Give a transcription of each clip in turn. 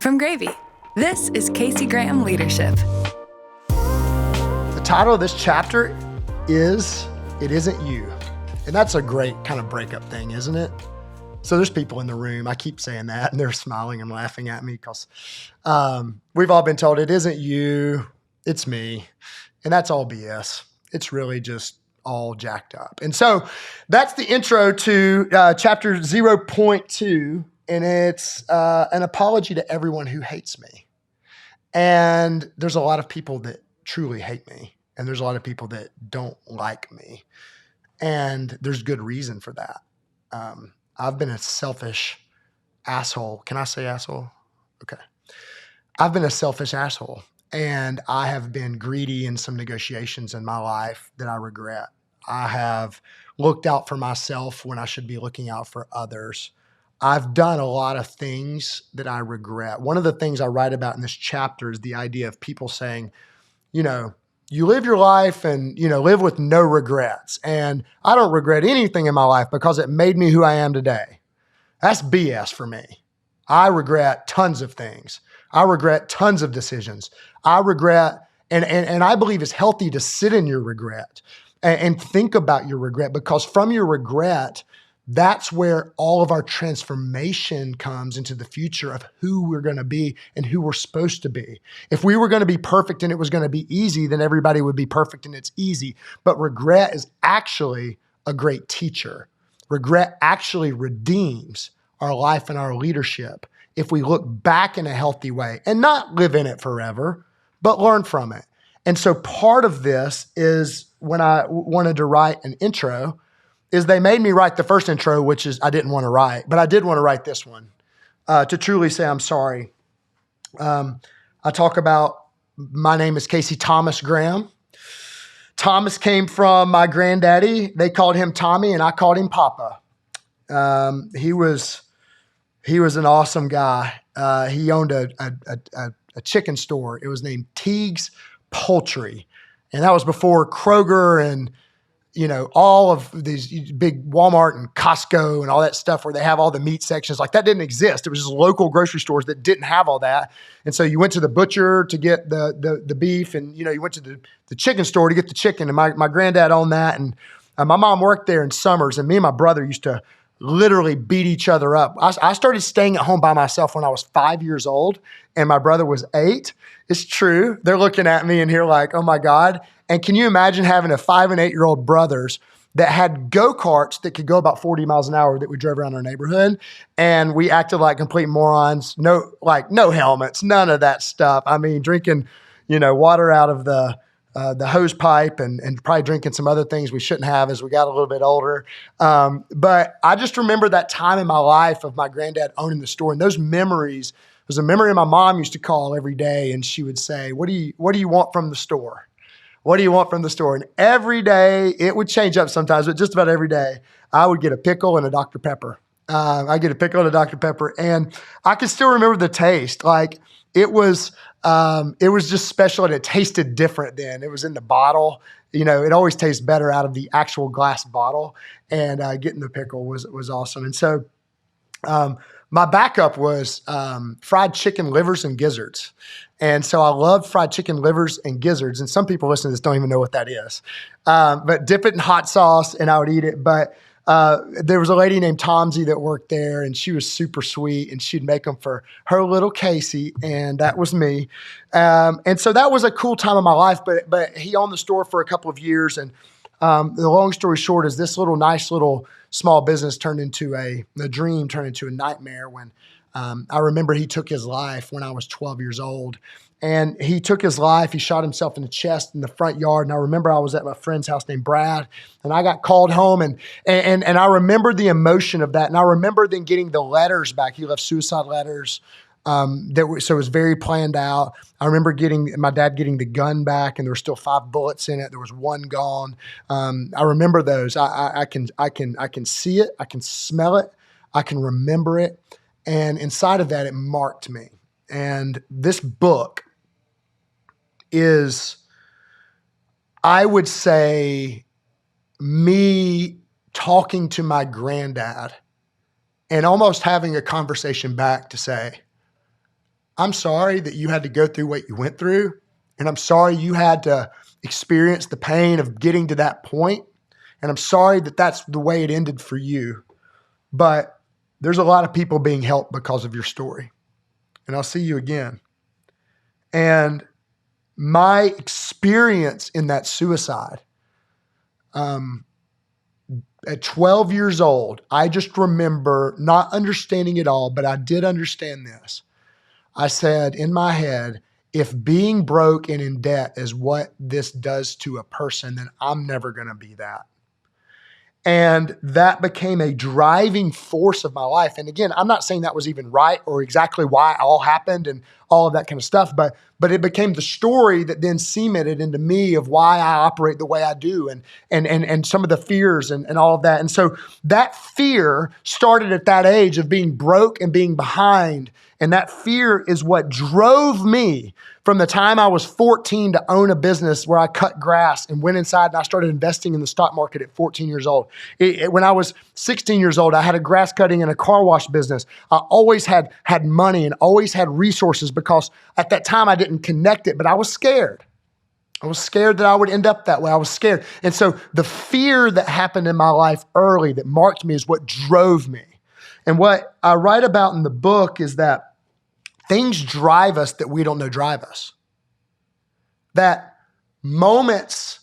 From Gravy, this is Casey Graham Leadership. The title of this chapter is It Isn't You. And that's a great kind of breakup thing, isn't it? So there's people in the room, I keep saying that, and they're smiling and laughing at me because we've all been told it isn't you, it's me. And that's all BS. It's really just all jacked up. And so that's the intro to chapter 0.2, and it's an apology to everyone who hates me. And there's a lot of people that truly hate me, and there's a lot of people that don't like me. And there's good reason for that. I've been a selfish asshole. Can I say asshole? Okay. I've been a selfish asshole, and I have been greedy in some negotiations in my life that I regret. I have looked out for myself when I should be looking out for others. I've done a lot of things that I regret. One of the things I write about in this chapter is the idea of people saying, you live your life and, live with no regrets. And I don't regret anything in my life because it made me who I am today. That's BS for me. I regret tons of things. I regret tons of decisions. I regret, and I believe it's healthy to sit in your regret and think about your regret, because from your regret, that's where all of our transformation comes into the future of who we're going to be and who we're supposed to be. If we were going to be perfect and it was going to be easy, then everybody would be perfect and it's easy. But regret is actually a great teacher. Regret actually redeems our life and our leadership if we look back in a healthy way and not live in it forever, but learn from it. And so part of this is when I wanted to write an intro, is they made me write the first intro, which is I didn't want to write, but I did want to write this one to truly say I'm sorry. I talk about my name is Casey Thomas Graham. Thomas came from my granddaddy. They called him Tommy, and I called him Papa. He was an awesome guy. He owned a chicken store. It was named Teague's Poultry, and that was before Kroger and all of these big Walmart and Costco and all that stuff where they have all the meat sections. Like, that didn't exist. It was just local grocery stores that didn't have all that. And so you went to the butcher to get the beef, and you went to the chicken store to get the chicken. And my granddad owned that. And my mom worked there in summers, and me and my brother used to literally beat each other up. I started staying at home by myself when I was 5 years old, and my brother was 8. It's true. They're looking at me and here like, oh my God. And can you imagine having a 5 and 8-year-old brothers that had go-karts that could go about 40 miles an hour that we drove around our neighborhood? And we acted like complete morons. No helmets, none of that stuff. I mean, drinking, water out of the hose pipe and probably drinking some other things we shouldn't have as we got a little bit older. But I just remember that time in my life of my granddad owning the store, and those memories. There's a memory my mom used to call every day, and she would say, what do you want from the store? What do you want from the store? And every day, it would change up sometimes, but just about every day, I would get a pickle and a Dr. Pepper. I get a pickle and a Dr. Pepper, and I can still remember the taste. Like, it was just special, and it tasted different then. It was in the bottle. It always tastes better out of the actual glass bottle, and getting the pickle was awesome. And so my backup was fried chicken livers and gizzards. And so I loved fried chicken livers and gizzards. And some people listening to this don't even know what that is. But dip it in hot sauce and I would eat it. But there was a lady named Tomsy that worked there, and she was super sweet, and she'd make them for her little Casey, and that was me. And so that was a cool time of my life, but he owned the store for a couple of years. And the long story short is this nice little small business turned into a dream, turned into a nightmare when I remember he took his life when I was 12 years old. And he took his life. He shot himself in the chest in the front yard. And I remember I was at my friend's house named Brad, and I got called home. And I remember the emotion of that. And I remember then getting the letters back. He left suicide letters. So it was very planned out. I remember my dad getting the gun back, and there were still 5 bullets in it. There was 1 gone. I remember those. I can see it. I can smell it. I can remember it. And inside of that, it marked me. And this book is, I would say, me talking to my granddad and almost having a conversation back to say, I'm sorry that you had to go through what you went through. And I'm sorry you had to experience the pain of getting to that point. And I'm sorry that that's the way it ended for you. But there's a lot of people being helped because of your story. And I'll see you again. And my experience in that suicide, at 12 years old, I just remember not understanding it all, but I did understand this. I said in my head, if being broke and in debt is what this does to a person, then I'm never going to be that. And that became a driving force of my life. And again, I'm not saying that was even right or exactly why it all happened and all of that kind of stuff, but it became the story that then cemented into me of why I operate the way I do and some of the fears and all of that. And so that fear started at that age of being broke and being behind. And that fear is what drove me from the time I was 14 to own a business where I cut grass and went inside and I started investing in the stock market at 14 years old. When I was 16 years old, I had a grass cutting and a car wash business. I always had money and always had resources because at that time I didn't connect it, but I was scared. I was scared that I would end up that way. I was scared. And so the fear that happened in my life early that marked me is what drove me. And what I write about in the book is that things drive us that we don't know drive us. That moments,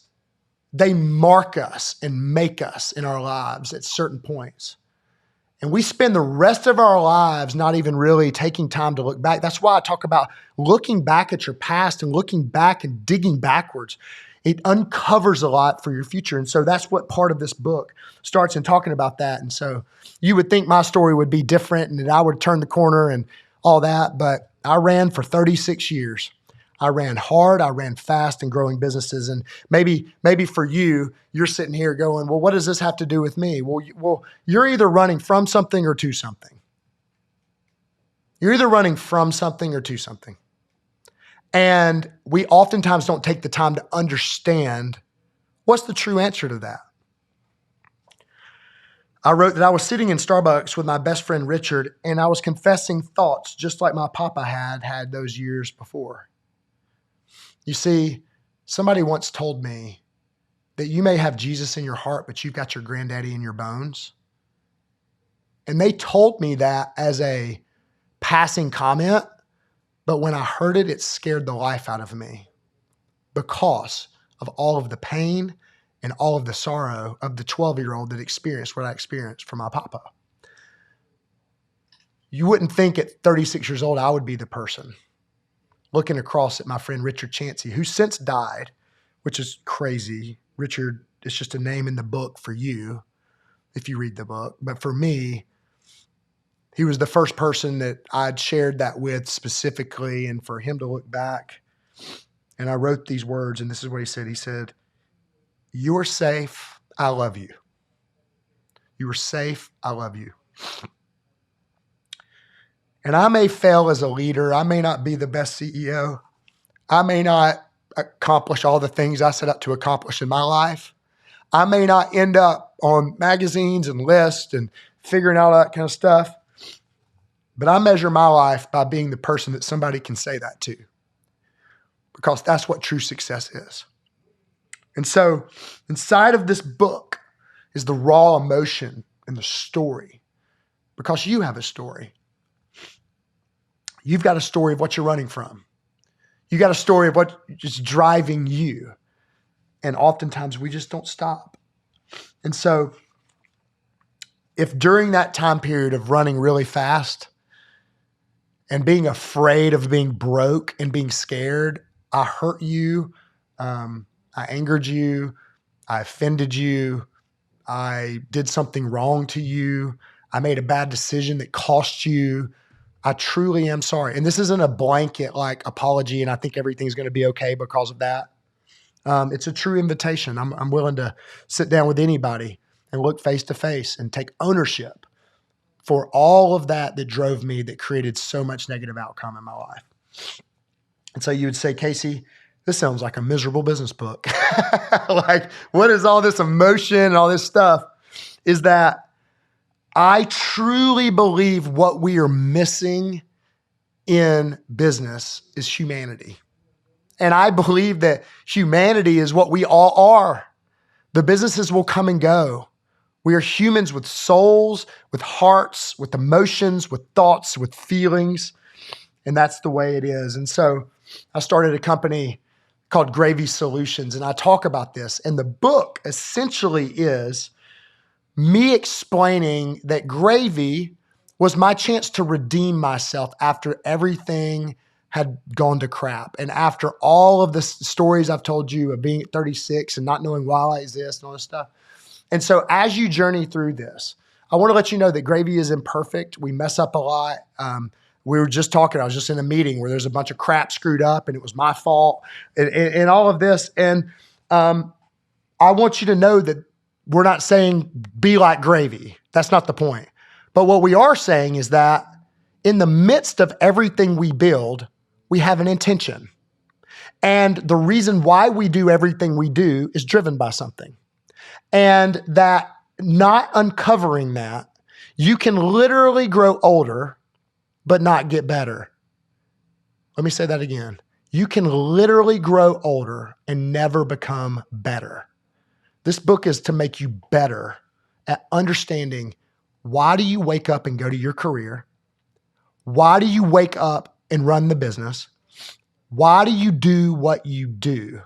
they mark us and make us in our lives at certain points. And we spend the rest of our lives not even really taking time to look back. That's why I talk about looking back at your past and looking back and digging backwards. It uncovers a lot for your future. And so that's what part of this book starts in talking about that. And so you would think my story would be different and that I would turn the corner and all that, but I ran for 36 years. I ran hard, I ran fast in growing businesses. And maybe for you, you're sitting here going, well, what does this have to do with me? Well, you're either running from something or to something. You're either running from something or to something. And we oftentimes don't take the time to understand what's the true answer to that. I wrote that I was sitting in Starbucks with my best friend, Richard, and I was confessing thoughts just like my papa had those years before. You see, somebody once told me that you may have Jesus in your heart, but you've got your granddaddy in your bones. And they told me that as a passing comment, but when I heard it, it scared the life out of me because of all of the pain and all of the sorrow of the 12-year-old that experienced what I experienced from my papa. You wouldn't think at 36 years old I would be the person looking across at my friend Richard Chancey, who since died, which is crazy. Richard is just a name in the book for you if you read the book. But for me, he was the first person that I'd shared that with specifically, and for him to look back. And I wrote these words, and this is what he said. He said, "You're safe. I love you. You are safe. I love you." And I may fail as a leader. I may not be the best CEO. I may not accomplish all the things I set out to accomplish in my life. I may not end up on magazines and lists and figuring out all that kind of stuff. But I measure my life by being the person that somebody can say that to, because that's what true success is. And so inside of this book is the raw emotion and the story, because you have a story. You've got a story of what you're running from. You got a story of what is driving you. And oftentimes we just don't stop. And so if during that time period of running really fast and being afraid of being broke and being scared, I hurt you, I angered you, I offended you, I did something wrong to you, I made a bad decision that cost you, I truly am sorry. And this isn't a blanket like apology and I think everything's going to be okay because of that. It's a true invitation. I'm willing to sit down with anybody and look face to face and take ownership for all of that drove me, that created so much negative outcome in my life. And so you would say, Casey, this sounds like a miserable business book. Like, what is all this emotion and all this stuff? Is that I truly believe what we are missing in business is humanity. And I believe that humanity is what we all are. The businesses will come and go. We are humans with souls, with hearts, with emotions, with thoughts, with feelings. And that's the way it is. And so I started a company called Gravy Solutions, and I talk about this. And the book essentially is me explaining that gravy was my chance to redeem myself after everything had gone to crap. And after all of the stories I've told you of being at 36 and not knowing why I exist and all this stuff. And so as you journey through this, I want to let you know that gravy is imperfect. We mess up a lot. We were just talking, I was just in a meeting where there's a bunch of crap screwed up and it was my fault and all of this. And I want you to know that we're not saying be like gravy. That's not the point. But what we are saying is that in the midst of everything we build, we have an intention. And the reason why we do everything we do is driven by something. And that not uncovering that, you can literally grow older, but not get better. Let me say that again. You can literally grow older and never become better. This book is to make you better at understanding, why do you wake up and go to your career? Why do you wake up and run the business? Why do you do what you do?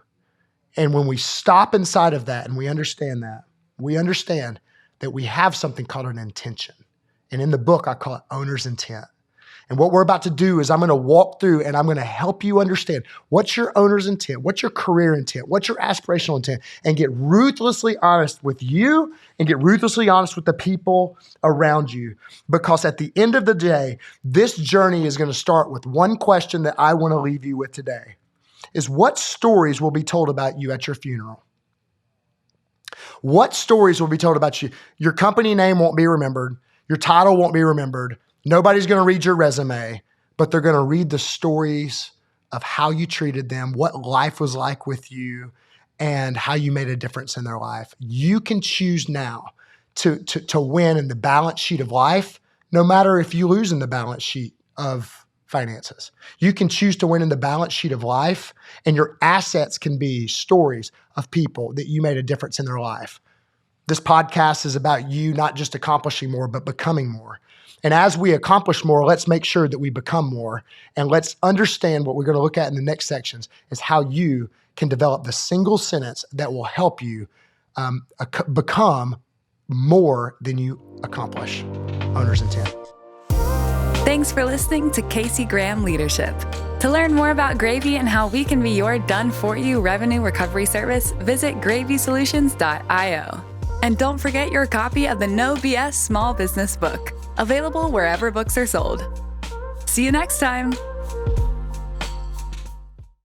And when we stop inside of that and we understand that we have something called an intention. And in the book, I call it owner's intent. And what we're about to do is I'm going to walk through and I'm going to help you understand what's your owner's intent, what's your career intent, what's your aspirational intent, and get ruthlessly honest with you and get ruthlessly honest with the people around you. Because at the end of the day, this journey is going to start with one question that I want to leave you with today, is what stories will be told about you at your funeral? What stories will be told about you? Your company name won't be remembered. Your title won't be remembered. Nobody's going to read your resume, but they're going to read the stories of how you treated them, what life was like with you, and how you made a difference in their life. You can choose now to win in the balance sheet of life, no matter if you lose in the balance sheet of finances. You can choose to win in the balance sheet of life, and your assets can be stories of people that you made a difference in their life. This podcast is about you not just accomplishing more, but becoming more. And as we accomplish more, let's make sure that we become more. And let's understand what we're going to look at in the next sections is how you can develop the single sentence that will help you become more than you accomplish. Owner's intent. Thanks for listening to Casey Graham Leadership. To learn more about Gravy and how we can be your done-for-you revenue recovery service, visit gravysolutions.io. And don't forget your copy of the No B.S. Small Business Book, available wherever books are sold. See you next time.